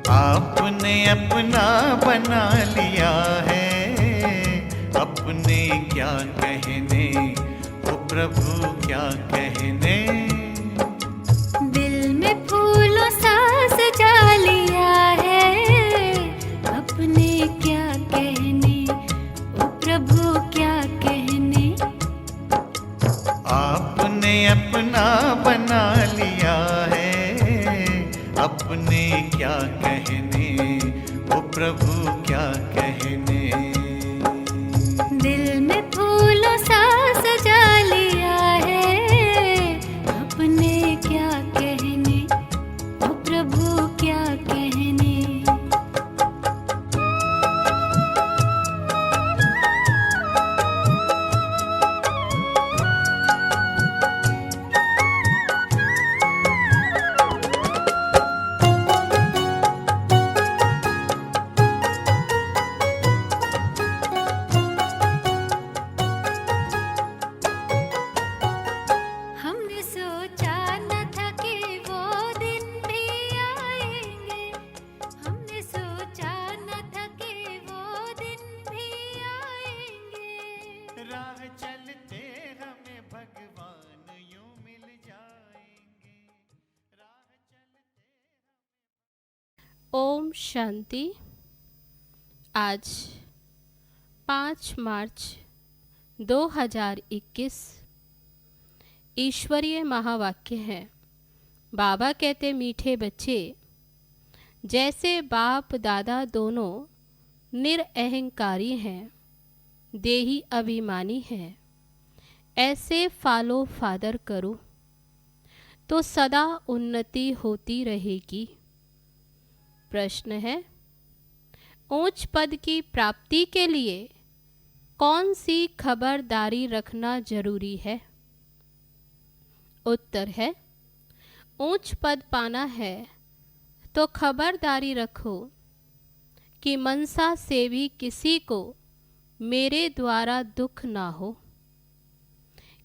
आपने अपना बना लिया है, अपने क्या कहने, ओ प्रभु क्या कहने। दिल में फूलों सा सजा लिया है, अपने क्या कहने, ओ प्रभु क्या कहने। आपने अपना बना लिया है, अपने क्या कहने, ओ प्रभु क्या कहने। दिल में फूलों सा सजा लिया है, अपने क्या कहने, ओ प्रभु क्या कहने। हमने सोचा न था कि वो दिन भी आएंगे, हमने सोचा न था कि वो दिन भी आएंगे। राह चलते हमें भगवान यूं मिल जाएंगे, राह चलते। ओम शांति। आज 5 मार्च 2021 ईश्वरीय महावाक्य है। बाबा कहते, मीठे बच्चे, जैसे बाप दादा दोनों निरअहंकारी हैं, देही अभिमानी हैं, ऐसे फॉलो फादर करो तो सदा उन्नति होती रहेगी। प्रश्न है, ऊंच पद की प्राप्ति के लिए कौन सी खबरदारी रखना जरूरी है? उत्तर है, ऊंच पद पाना है तो खबरदारी रखो कि मनसा से भी किसी को मेरे द्वारा दुख ना हो,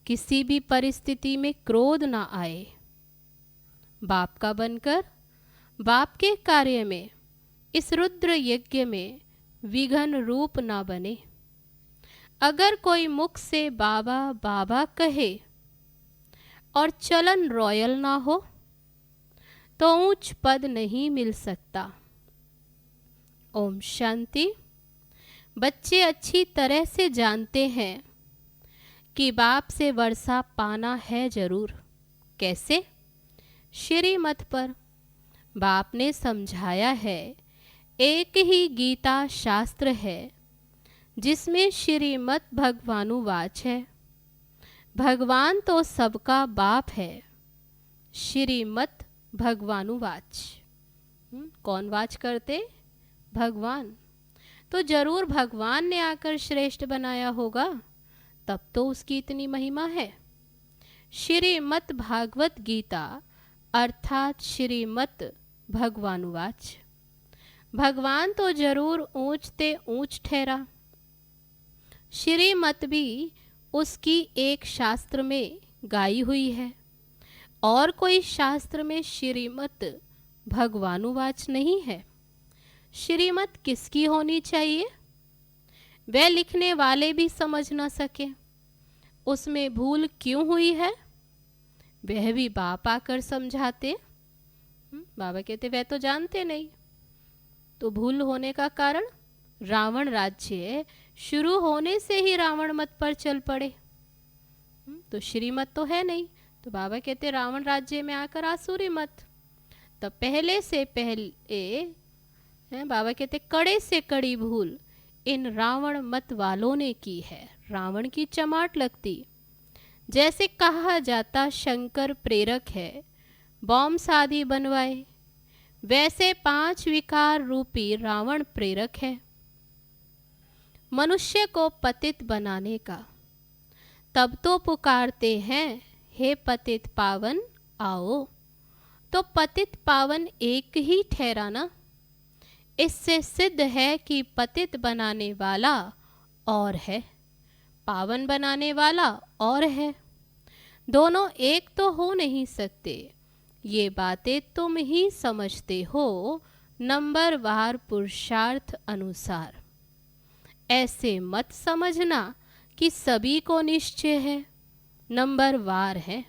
किसी भी परिस्थिति में क्रोध ना आए, बाप का बनकर बाप के कार्य में, इस रुद्र यज्ञ में विघ्न रूप ना बने। अगर कोई मुख से बाबा बाबा कहे और चलन रॉयल ना हो तो ऊंच पद नहीं मिल सकता। ओम शांति। बच्चे अच्छी तरह से जानते हैं कि बाप से वर्षा पाना है जरूर। कैसे? श्रीमत पर बाप ने समझाया है, एक ही गीता शास्त्र है जिसमें श्रीमत भगवानुवाच है। भगवान तो सबका बाप है, श्रीमत भगवानुवाच। कौन वाच करते? भगवान। तो जरूर भगवान ने आकर श्रेष्ठ बनाया होगा, तब तो उसकी इतनी महिमा है। श्रीमत भागवत गीता अर्थात श्रीमत भगवानुवाच। भगवान तो जरूर ऊंच ते ऊंच ठहरा। श्रीमत भी उसकी एक शास्त्र में गाई हुई है, और कोई शास्त्र में श्रीमत भगवानुवाच नहीं है। श्रीमत किसकी होनी चाहिए? वह लिखने वाले भी समझ ना सके उसमें भूल क्यों हुई है, वह भी बाप आकर समझाते। बाबा कहते वह तो जानते नहीं। तो भूल होने का कारण, रावण राज्य शुरू होने से ही रावण मत पर चल पड़े। तो श्रीमत तो है नहीं, तो बाबा कहते रावण राज्य में आकर आसुरी मत। तब पहले से पहले बाबा कहते कड़े से कड़ी भूल इन रावण मत वालों ने की है। रावण की चमाट लगती। जैसे कहा जाता शंकर प्रेरक है, बॉम्ब शादी बनवाए, वैसे 5 विकार रूपी रावण प्रेरक है मनुष्य को पतित बनाने का। तब तो पुकारते हैं, हे पतित पावन आओ। तो पतित पावन एक ही ठहरा ना। इससे सिद्ध है कि पतित बनाने वाला और है, पावन बनाने वाला और है। दोनों एक तो हो नहीं सकते। ये बातें तुम ही समझते हो, नंबरवार पुरुषार्थ अनुसार। ऐसे मत समझना कि सभी को निश्चय है, नंबरवार है।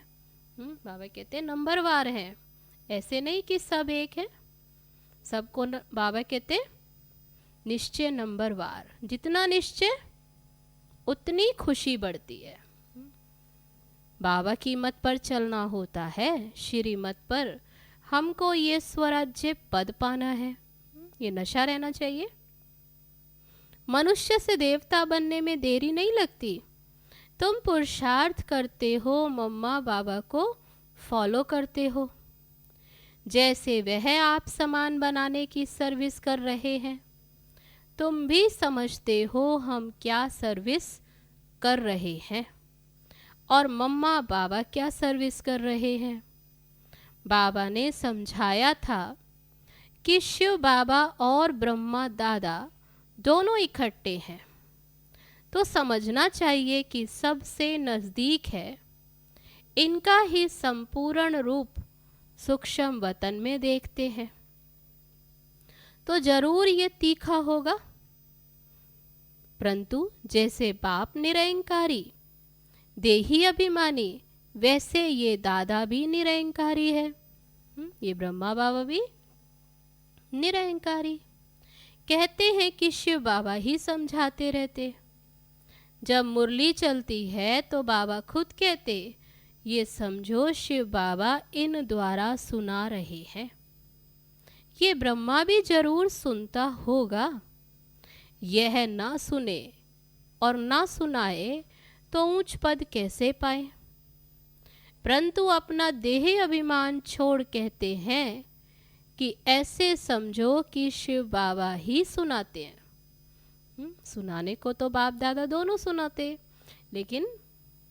बाबा कहते हैं नंबरवार है, ऐसे नहीं कि सब एक है। सबको बाबा कहते निश्चय नंबरवार। जितना निश्चय उतनी खुशी बढ़ती है। बाबा की मत पर चलना होता है, श्री मत पर। हमको ये स्वराज्य पद पाना है, ये नशा रहना चाहिए। मनुष्य से देवता बनने में देरी नहीं लगती। तुम पुरुषार्थ करते हो, मम्मा बाबा को फॉलो करते हो। जैसे वह आप समान बनाने की सर्विस कर रहे हैं, तुम भी समझते हो हम क्या सर्विस कर रहे हैं और मम्मा बाबा क्या सर्विस कर रहे हैं। बाबा ने समझाया था कि शिव बाबा और ब्रह्मा दादा दोनों इकट्ठे हैं, तो समझना चाहिए कि सबसे नज़दीक है। इनका ही संपूर्ण रूप सूक्ष्म वतन में देखते हैं, तो जरूर ये तीखा होगा। परंतु जैसे बाप निरंकारी देही अभिमानी, वैसे ये दादा भी निरंकारी है। ये ब्रह्मा बाबा भी निरंकारी। कहते हैं कि शिव बाबा ही समझाते रहते। जब मुरली चलती है तो बाबा खुद कहते, ये समझो शिव बाबा इन द्वारा सुना रहे हैं। ये ब्रह्मा भी जरूर सुनता होगा। यह ना सुने और ना सुनाए तो ऊंच पद कैसे पाए। परंतु अपना देह अभिमान छोड़ कहते हैं कि ऐसे समझो कि शिव बाबा ही सुनाते हैं। सुनाने को तो बाप दादा दोनों सुनाते, लेकिन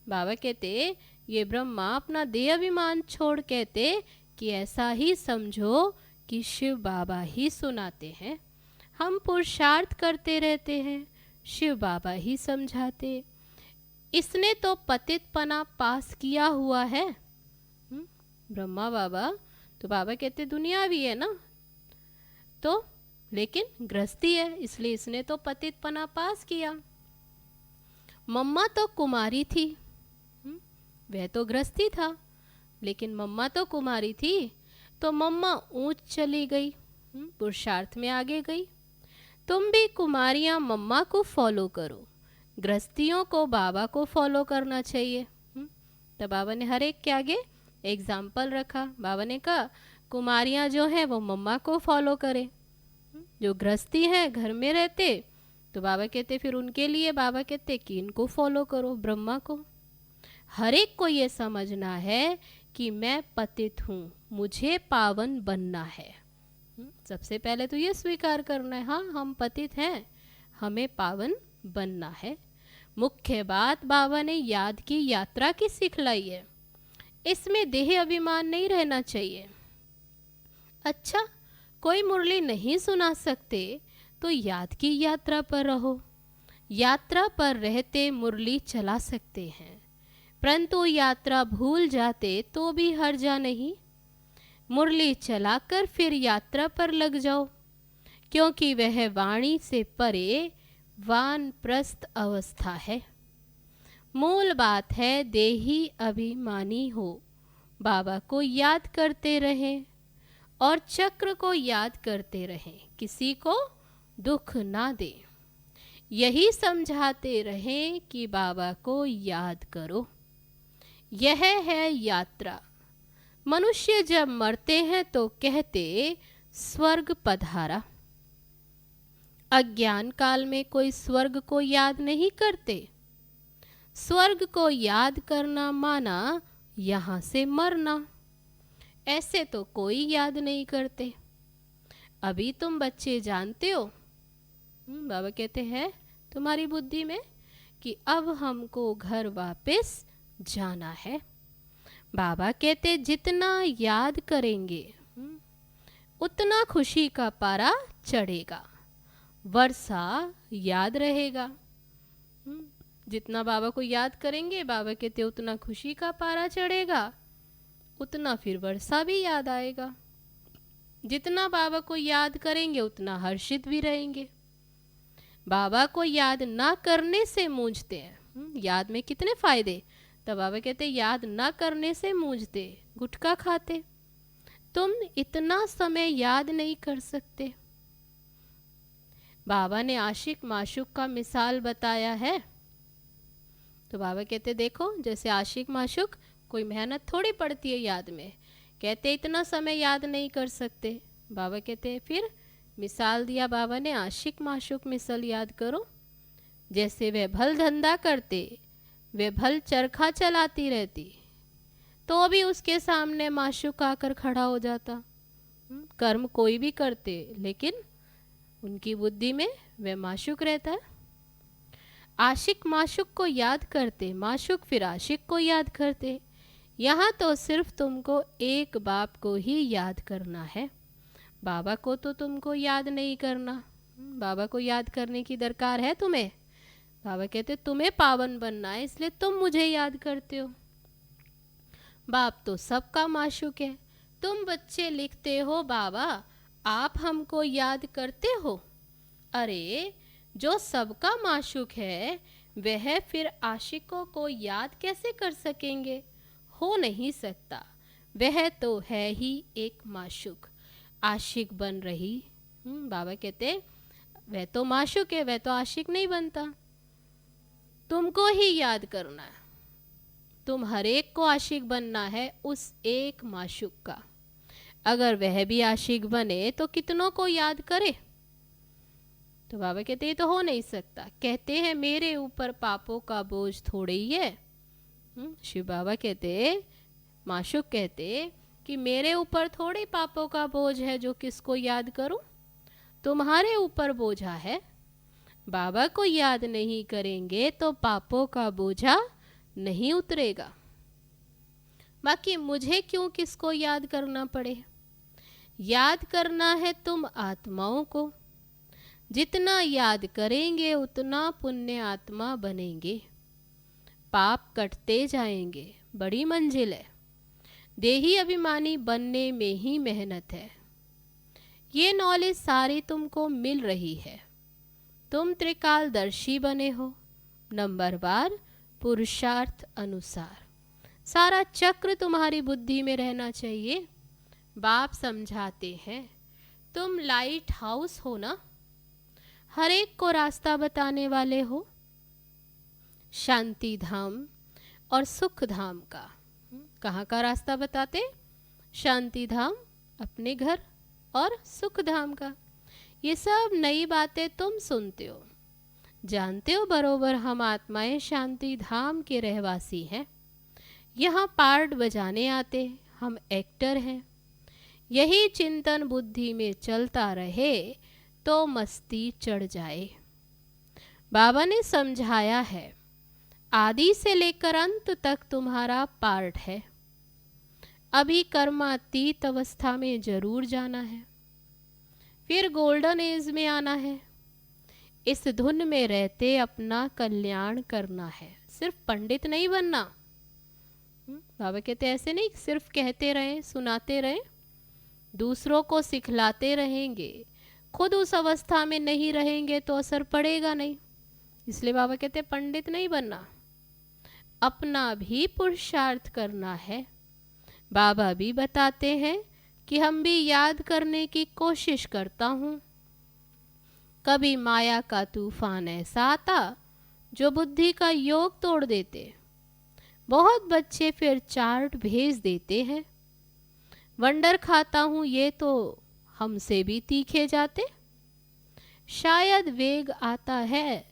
बाबा कहते ये ब्रह्मा अपना देह अभिमान छोड़ कहते कि ऐसा ही समझो कि शिव बाबा ही सुनाते हैं। हम पुरुषार्थ करते रहते हैं, शिव बाबा ही समझाते। इसने तो पतितपना पास किया हुआ है। ब्रह्मा बाबा तो बाबा कहते दुनियावी है ना, तो लेकिन गृहस्थी है, इसलिए इसने तो पतितपना पास किया। मम्मा तो कुमारी थी, वह तो गृहस्थी था, लेकिन मम्मा तो कुमारी थी, तो मम्मा ऊंच चली गई, पुरुषार्थ में आगे गई। तुम भी कुमारियां मम्मा को फॉलो करो, गृहस्थियों को बाबा को फॉलो करना चाहिए। तो बाबा ने हर एक के आगे एग्जाम्पल रखा। बाबा ने कहा कुमारियां जो है वो मम्मा को फॉलो करें, जो गृहस्थी है घर में रहते, तो बाबा कहते फिर उनके लिए बाबा कहते कि इनको फॉलो करो, ब्रह्मा को। हर एक को ये समझना है कि मैं पतित हूँ, मुझे पावन बनना है। सबसे पहले तो ये स्वीकार करना है, हाँ हम पतित हैं, हमें पावन बनना है। मुख्य बात बाबा ने याद की यात्रा की सिखलाई है, इसमें देह अभिमान नहीं रहना चाहिए। अच्छा, कोई मुरली नहीं सुना सकते तो याद की यात्रा पर रहो। यात्रा पर रहते मुरली चला सकते हैं, परंतु यात्रा भूल जाते तो भी हर्जा नहीं। मुरली चलाकर फिर यात्रा पर लग जाओ, क्योंकि वह वाणी से परे वानप्रस्थ अवस्था है। मूल बात है देही अभिमानी हो, बाबा को याद करते रहें और चक्र को याद करते रहें, किसी को दुख ना दें। यही समझाते रहें कि बाबा को याद करो। यह है यात्रा। मनुष्य जब मरते हैं तो कहते स्वर्ग पधारा। अज्ञान काल में कोई स्वर्ग को याद नहीं करते। स्वर्ग को याद करना माना यहाँ से मरना, ऐसे तो कोई याद नहीं करते। अभी तुम बच्चे जानते हो, बाबा कहते हैं तुम्हारी बुद्धि में कि अब हमको घर वापस जाना है। बाबा कहते जितना याद करेंगे उतना खुशी का पारा चढ़ेगा, वर्षा याद रहेगा। जितना बाबा को याद करेंगे, बाबा कहते उतना खुशी का पारा चढ़ेगा, उतना फिर वर्षा भी याद आएगा। जितना बाबा को याद करेंगे उतना हर्षित भी रहेंगे। बाबा को याद ना करने से मूंझते हैं। याद में कितने फायदे, तो बाबा कहते याद ना करने से मूंझते, गुटखा खाते, तुम इतना समय याद नहीं कर सकते। बाबा ने आशिक माशूक का मिसाल बताया है। तो बाबा कहते देखो, जैसे आशिक माशूक कोई मेहनत थोड़ी पड़ती है याद में, कहते इतना समय याद नहीं कर सकते। बाबा कहते फिर मिसाल दिया बाबा ने, आशिक माशूक मिसाल याद करो। जैसे वे भल धंधा करते, वे भल चरखा चलाती रहती, तो भी उसके सामने माशूक आकर खड़ा हो जाता। कर्म कोई भी करते, लेकिन उनकी बुद्धि में वे माशूक रहता है। आशिक माशूक को याद करते, माशूक फिर आशिक को याद करते। यहाँ तो सिर्फ तुमको एक बाप को ही याद करना है, बाबा को तो तुमको याद नहीं करना। बाबा को याद करने की दरकार है तुम्हें। बाबा कहते तुम्हें पावन बनना है, इसलिए तुम मुझे याद करते हो। बाप तो सबका माशूक है। तुम बच्चे लिखते हो बाबा आप हमको याद करते हो। अरे जो सबका माशूक है वह फिर आशिकों को याद कैसे कर सकेंगे? हो नहीं सकता। वह तो है ही एक माशूक, आशिक बन रही। बाबा कहते वह तो माशूक है, वह तो आशिक नहीं बनता। तुमको ही याद करना है, तुम हर एक को आशिक बनना है उस एक माशूक का। अगर वह भी आशिक बने तो कितनों को याद करे? तो बाबा कहते ये तो हो नहीं सकता। कहते हैं मेरे ऊपर पापों का बोझ थोड़े ही है। शिव बाबा कहते, माशूक कहते कि मेरे ऊपर थोड़े पापों का बोझ है जो किसको याद करूं, तुम्हारे ऊपर बोझा है। बाबा को याद नहीं करेंगे तो पापों का बोझा नहीं उतरेगा। बाकी मुझे क्यों किसको याद करना पड़े? याद करना है तुम आत्माओं को। जितना याद करेंगे उतना पुण्य आत्मा बनेंगे, पाप कटते जाएंगे। बड़ी मंजिल है। देही अभिमानी बनने में ही मेहनत है। ये नॉलेज सारी तुमको मिल रही है। तुम त्रिकालदर्शी बने हो। नंबरवार पुरुषार्थ अनुसार सारा चक्र तुम्हारी बुद्धि में रहना चाहिए। बाप समझाते हैं तुम लाइट हाउस हो ना, हर एक को रास्ता बताने वाले हो। शांति धाम और सुख धाम का कहाँ का रास्ता बताते? शांति धाम अपने घर और सुख धाम का। ये सब नई बातें तुम सुनते हो, जानते हो बरोबर हम आत्माएं शांति धाम के रहवासी हैं। यहाँ पार्ट बजाने आते, हम एक्टर हैं। यही चिंतन बुद्धि में चलता रहे तो मस्ती चढ़ जाए। बाबा ने समझाया है आदि से लेकर अंत तक तुम्हारा पार्ट है। अभी कर्मातीत अवस्था में जरूर जाना है, फिर गोल्डन एज में आना है। इस धुन में रहते अपना कल्याण करना है, सिर्फ पंडित नहीं बनना। बाबा कहते ऐसे नहीं सिर्फ कहते रहें, सुनाते रहें, दूसरों को सिखलाते रहेंगे, खुद उस अवस्था में नहीं रहेंगे तो असर पड़ेगा नहीं। इसलिए बाबा कहते पंडित नहीं बनना, अपना भी पुरुषार्थ करना है। बाबा भी बताते हैं कि हम भी याद करने की कोशिश करता हूँ। कभी माया का तूफान ऐसा आता जो बुद्धि का योग तोड़ देते। बहुत बच्चे फिर चार्ट भेज देते हैं। वंडर खाता हूँ ये तो हमसे भी तीखे जाते। शायद वेग आता है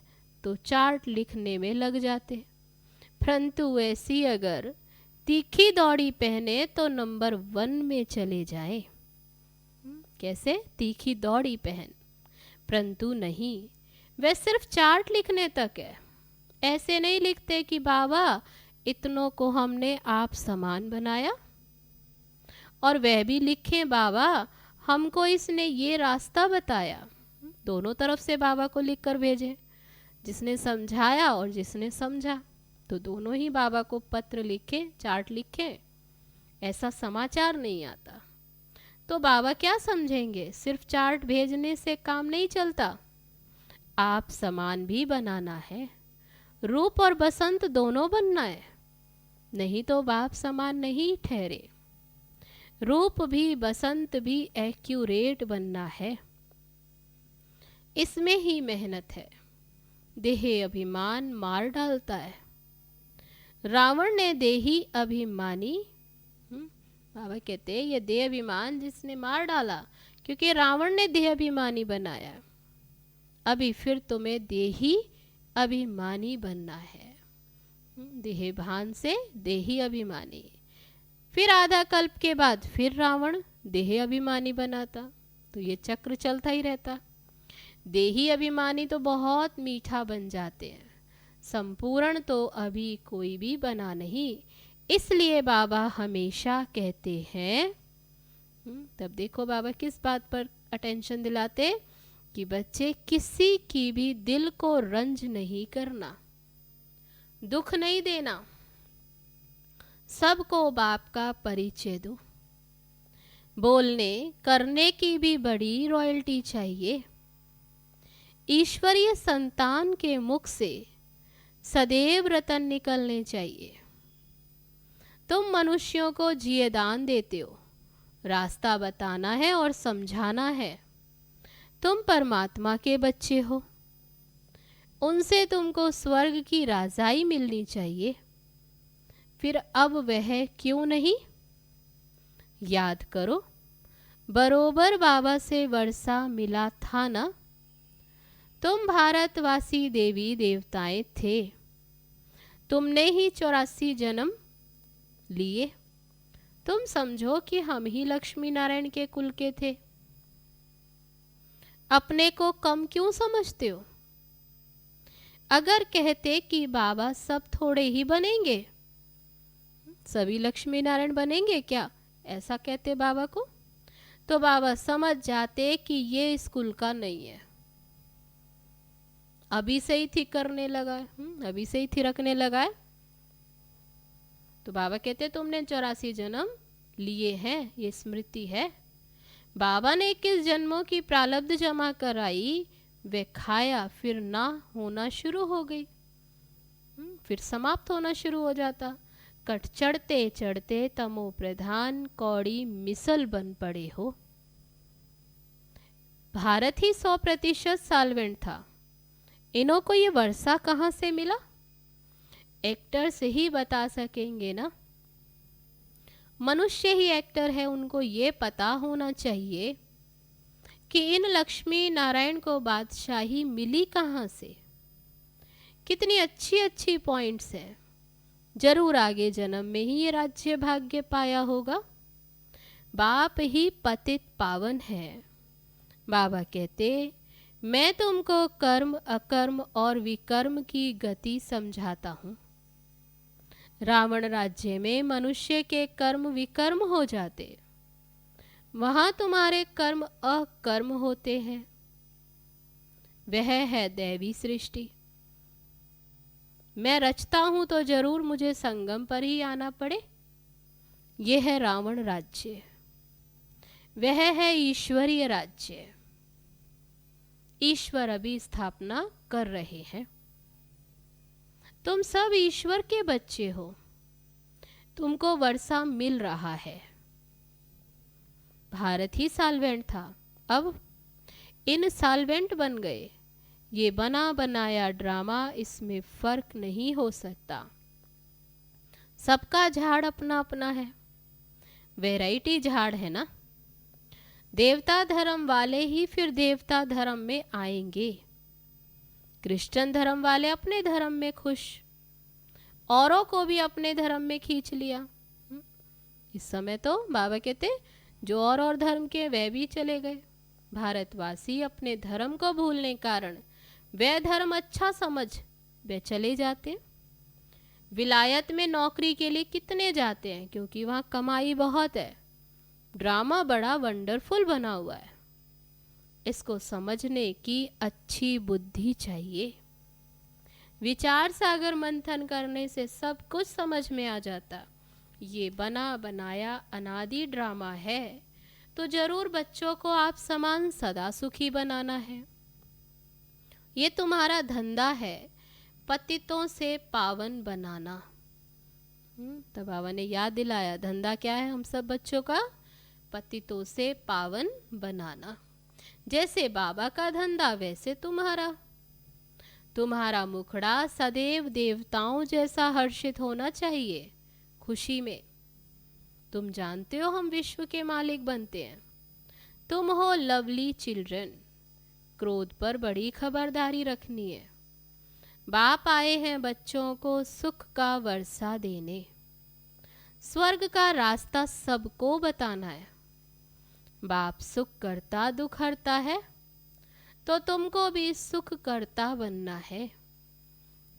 तो चार्ट लिखने में लग जाते, परंतु ऐसी अगर तीखी दौड़ी पहने तो नंबर 1 में चले जाए। कैसे? तीखी दौड़ी पहन, परंतु नहीं, वह सिर्फ चार्ट लिखने तक है। ऐसे नहीं लिखते कि बाबा इतनों को हमने आप समान बनाया, और वह भी लिखें बाबा हमको इसने ये रास्ता बताया। दोनों तरफ से बाबा को लिख कर भेजें, जिसने समझाया और जिसने समझा, तो दोनों ही बाबा को पत्र लिखें, चार्ट लिखें। ऐसा समाचार नहीं आता। तो बाबा क्या समझेंगे? सिर्फ चार्ट भेजने से काम नहीं चलता, आप सामान भी बनाना है, रूप और बसंत दोनों बनना है, नहीं तो बाप समान नहीं ठहरे। रूप भी बसंत भी एक्यूरेट बनना है, इसमें ही मेहनत है। देह अभिमान मार डालता है। रावण ने देही अभिमानी, बाबा कहते हैं ये देह अभिमान जिसने मार डाला, क्योंकि रावण ने देह अभिमानी बनाया। अभी फिर तुम्हें देही अभिमानी बनना है, देह भान से देही अभिमानी। फिर आधा कल्प के बाद फिर रावण देह अभिमानी बनाता, तो ये चक्र चलता ही रहता। देही अभिमानी तो बहुत मीठा बन जाते हैं, संपूर्ण तो अभी कोई भी बना नहीं। इसलिए बाबा हमेशा कहते हैं, तब देखो बाबा किस बात पर अटेंशन दिलाते, कि बच्चे किसी की भी दिल को रंज नहीं करना, दुख नहीं देना, सबको बाप का परिचय दो। बोलने करने की भी बड़ी रॉयल्टी चाहिए। ईश्वरीय संतान के मुख से सदैव रतन निकलने चाहिए। तुम मनुष्यों को जिए दान देते हो, रास्ता बताना है और समझाना है। तुम परमात्मा के बच्चे हो, उनसे तुमको स्वर्ग की राजाई मिलनी चाहिए। फिर अब वह क्यों नहीं? याद करो, बरोबर बाबा से वर्षा मिला था ना। तुम भारतवासी देवी देवताएं थे, तुमने ही 84 जन्म लिए। तुम समझो कि हम ही लक्ष्मी नारायण के कुल के थे। अपने को कम क्यों समझते हो? अगर कहते कि बाबा सब थोड़े ही बनेंगे, सभी लक्ष्मी नारायण बनेंगे क्या, ऐसा कहते बाबा को, तो बाबा समझ जाते कि ये स्कूल का नहीं है। अभी से ही ठीक करने लगा है, अभी से ही थिरकने लगा है। तो बाबा कहते तुमने 84 जन्म लिए हैं, ये स्मृति है। बाबा ने 21 जन्मों की प्रारब्ध जमा कराई, वे खाया, फिर ना होना शुरू हो गई, फिर समाप्त होना शुरू हो जाता। कट चढ़ते चढ़ते तमो प्रधान कौड़ी मिसल बन पड़े हो। भारत ही 100% साल्वेंट था, इन्हों को ये वर्षा कहाँ से मिला? एक्टर से ही बता सकेंगे ना। मनुष्य ही एक्टर है, उनको ये पता होना चाहिए कि इन लक्ष्मी नारायण को बादशाही मिली कहाँ से। कितनी अच्छी अच्छी पॉइंट्स है। जरूर आगे जन्म में ही ये राज्य भाग्य पाया होगा। बाप ही पतित पावन है। बाबा कहते मैं तुमको कर्म अकर्म और विकर्म की गति समझाता हूँ। रावण राज्य में मनुष्य के कर्म विकर्म हो जाते, वहां तुम्हारे कर्म अकर्म होते हैं। वह है दैवी सृष्टि। मैं रचता हूं तो जरूर मुझे संगम पर ही आना पड़े। यह है रावण राज्य, वह है ईश्वरीय राज्य। ईश्वर अभी स्थापना कर रहे हैं। तुम सब ईश्वर के बच्चे हो, तुमको वर्षा मिल रहा है। भारत ही साल्वेंट था, अब इन साल्वेंट बन गए। ये बना बनाया ड्रामा, इसमें फर्क नहीं हो सकता। सबका झाड़ अपना अपना है, वैरायटी झाड़ है ना। देवता धर्म वाले ही फिर देवता धर्म में आएंगे। क्रिश्चियन धर्म वाले अपने धर्म में खुश, औरों को भी अपने धर्म में खींच लिया। इस समय तो बाबा कहते जो और धर्म के वे भी चले गए। भारतवासी अपने धर्म को भूलने कारण वे धर्म अच्छा समझ वे चले जाते। विलायत में नौकरी के लिए कितने जाते हैं, क्योंकि वहाँ कमाई बहुत है। ड्रामा बड़ा वंडरफुल बना हुआ है, इसको समझने की अच्छी बुद्धि चाहिए। विचार सागर मंथन करने से सब कुछ समझ में आ जाता। ये बना बनाया अनादि ड्रामा है। तो जरूर बच्चों को आप समान सदा सुखी बनाना है। ये तुम्हारा धंधा है, पतितों से पावन बनाना। तब बाबा ने याद दिलाया धंधा क्या है हम सब बच्चों का, पतितों से पावन बनाना। जैसे बाबा का धंधा वैसे तुम्हारा मुखड़ा सदैव देवताओं जैसा हर्षित होना चाहिए, खुशी में। तुम जानते हो हम विश्व के मालिक बनते हैं। तुम हो लवली चिल्ड्रन, क्रोध पर बड़ी खबरदारी रखनी है। बाप आए हैं बच्चों को सुख का वर्षा देने, स्वर्ग का रास्ता सबको बताना है। बाप सुख करता दुख हरता है, तो तुमको भी सुख करता बनना है,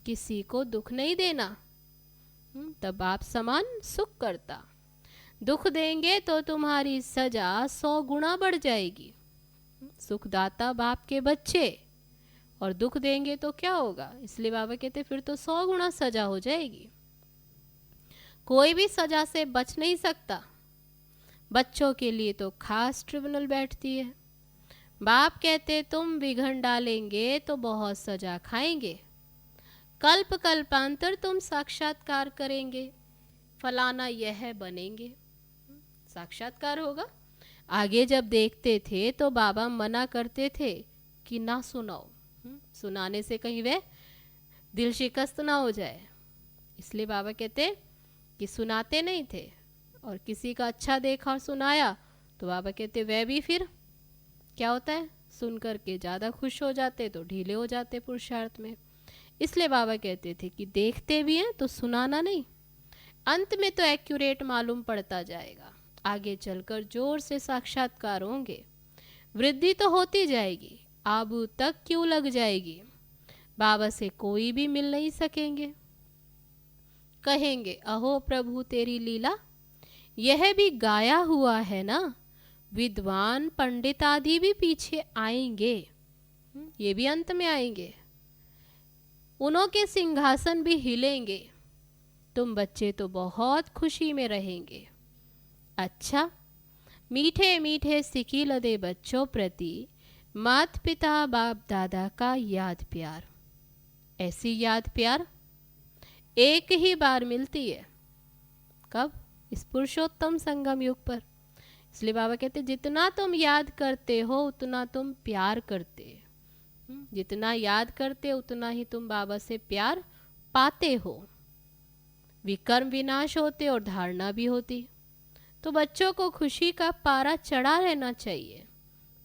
किसी को दुख नहीं देना। तब बाप समान सुख करता। दुख देंगे तो तुम्हारी सजा 100 गुना बढ़ जाएगी। सुखदाता बाप के बच्चे, और दुख देंगे तो क्या होगा, इसलिए बाबा कहते फिर तो 100 गुना सजा हो जाएगी। कोई भी सजा से बच नहीं सकता। बच्चों के लिए तो खास ट्रिब्यूनल बैठती है। बाप कहते तुम बिघन डालेंगे तो बहुत सजा खाएंगे। कल्प कल्पांतर तुम साक्षात्कार करेंगे, फलाना यह बनेंगे। साक्षात्कार होगा। आगे जब देखते थे तो बाबा मना करते थे कि ना सुनाओ, सुनाने से कहीं वह दिल शिकस्त ना हो जाए। इसलिए बाबा कहते कि सुनाते नहीं थे, और किसी का अच्छा देखा और सुनाया तो बाबा कहते वह भी फिर क्या होता है, सुन करके ज़्यादा खुश हो जाते तो ढीले हो जाते पुरुषार्थ में। इसलिए बाबा कहते थे कि देखते भी हैं तो सुनाना नहीं, अंत में तो एक्यूरेट मालूम पड़ता जाएगा। आगे चलकर जोर से साक्षात्कार होंगे, वृद्धि तो होती जाएगी, आबू तक क्यों लग जाएगी। बाबा से कोई भी मिल नहीं सकेंगे। कहेंगे अहो प्रभु तेरी लीला, यह भी गाया हुआ है ना। विद्वान पंडित आदि भी पीछे आएंगे, ये भी अंत में आएंगे। उन्हों के सिंहासन भी हिलेंगे। तुम बच्चे तो बहुत खुशी में रहेंगे। अच्छा, मीठे मीठे सिकी लदे बच्चों प्रति माता पिता बाप दादा का याद प्यार। ऐसी याद प्यार एक ही बार मिलती है। कब? इस पुरुषोत्तम संगम युग पर। इसलिए बाबा कहते जितना तुम याद करते हो उतना तुम प्यार करते। जितना याद करते उतना ही तुम बाबा से प्यार पाते हो। विकर्म विनाश होते और धारणा भी होती। तो बच्चों को खुशी का पारा चढ़ा रहना चाहिए।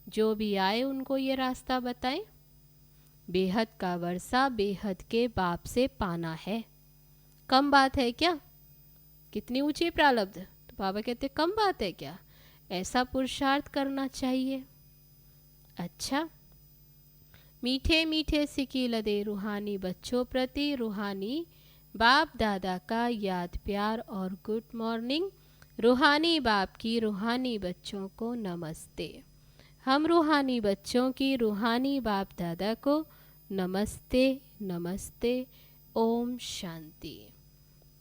जो भी आए उनको ये रास्ता बताएं। बेहद का वर्षा बेहद के बाप से पाना है। कम बात है क्या? कितनी ऊंची प्रारब्ध। तो बाबा कहते कम बात है क्या? ऐसा पुरुषार्थ करना चाहिए। अच्छा, मीठे मीठे सिकी लदे रूहानी बच्चों प्रति रूहानी बाप दादा का याद प्यार और गुड मॉर्निंग। रूहानी बाप की रूहानी बच्चों को नमस्ते। हम रूहानी बच्चों की रूहानी बाप दादा को नमस्ते नमस्ते। ओम शांति।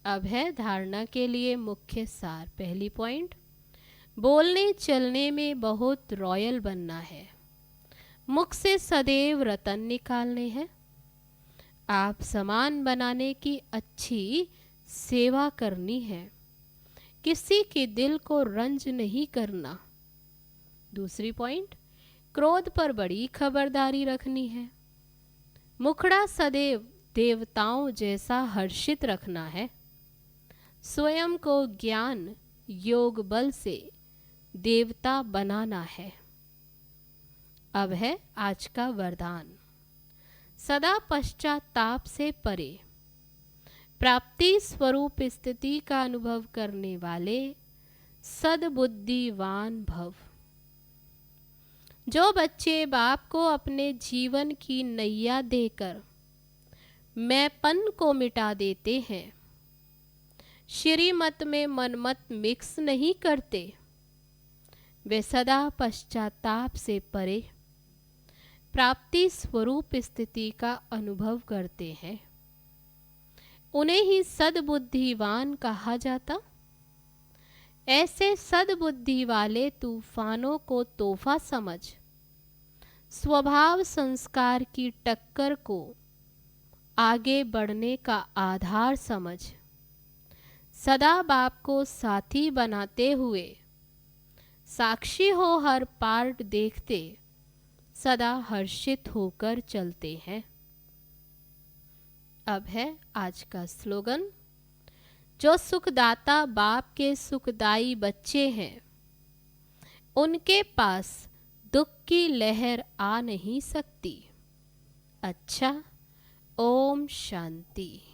अब है धारणा के लिए मुख्य सार। पहली पॉइंट, बोलने चलने में बहुत रॉयल बनना है। मुख से सदैव रतन निकालने हैं। आप समान बनाने की अच्छी सेवा करनी है। किसी के दिल को रंज नहीं करना। दूसरी पॉइंट, क्रोध पर बड़ी खबरदारी रखनी है। मुखड़ा सदैव देवताओं जैसा हर्षित रखना है। स्वयं को ज्ञान योग बल से देवता बनाना है। अब है आज का वरदान। सदा पश्चाताप से परे प्राप्ति स्वरूप स्थिति का अनुभव करने वाले सद्बुद्धिवान भव। जो बच्चे बाप को अपने जीवन की नैया देकर मैंपन को मिटा देते हैं, श्रीमत में मनमत मिक्स नहीं करते, वे सदा पश्चाताप से परे प्राप्ति स्वरूप स्थिति का अनुभव करते हैं। उन्हें ही सद्बुद्धिवान कहा जाता। ऐसे सद्बुद्धि वाले तूफानों को तोहफा समझ, स्वभाव संस्कार की टक्कर को आगे बढ़ने का आधार समझ, सदा बाप को साथी बनाते हुए साक्षी हो हर पार्ट देखते, सदा हर्षित होकर चलते हैं। अब है आज का स्लोगन। जो सुखदाता बाप के सुखदाई बच्चे हैं, उनके पास दुख की लहर आ नहीं सकती। अच्छा, ओम शांति।